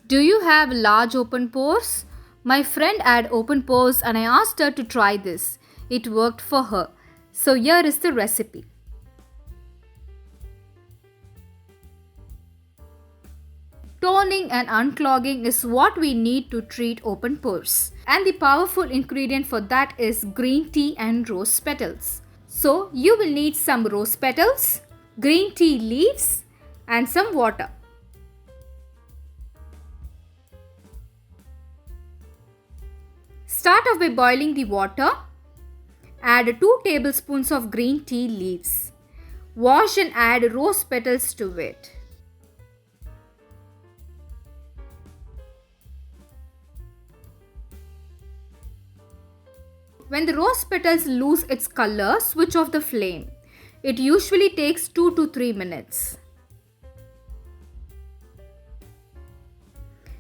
Do you have large open pores? My friend had open pores and I asked her to try this. It worked for her. So here is the recipe. Toning and unclogging is what we need to treat open pores. And the powerful ingredient for that is green tea and rose petals. So you will need some rose petals, green tea leaves and some water. Start off by boiling the water. Add 2 tablespoons of green tea leaves. Wash and add rose petals to it. When the rose petals lose its color, switch off the flame. It usually takes 2 to 3 minutes.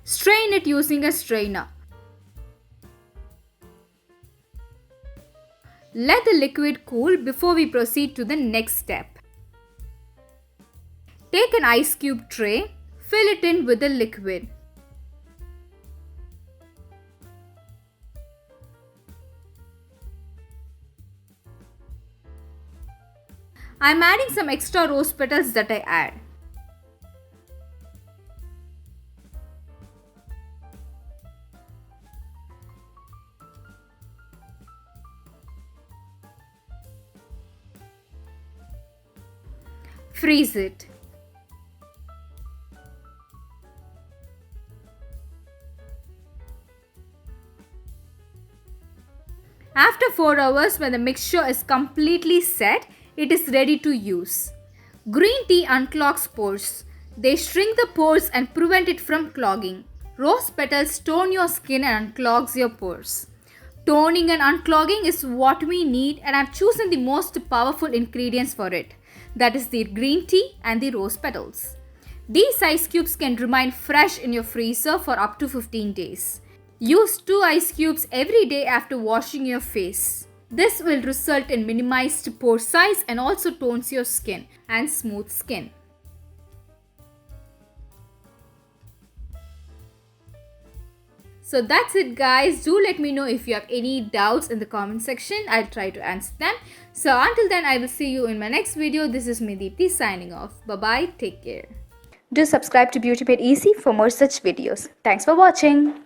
Strain it using a strainer. Let the liquid cool before we proceed to the next step. Take an ice cube tray, fill it in with the liquid. I am adding some extra rose petals that I add. Freeze it. After 4 hours, when the mixture is completely set, it is ready to use. Green tea unclogs pores. They shrink the pores and prevent it from clogging. Rose petals tone your skin and unclogs your pores. Toning and unclogging is what we need, and I have chosen the most powerful ingredients for it. That is the green tea and the rose petals. These ice cubes can remain fresh in your freezer for up to 15 days. Use 2 ice cubes every day after washing your face. This will result in minimized pore size and also tones your skin and smooth skin. So that's it guys. Do let me know if you have any doubts in the comment section. I'll try to answer them. So until then, I will see you in my next video. This is me Deepti signing off. Bye bye. Take care. Do subscribe to Beauty Made Easy for more such videos. Thanks for watching.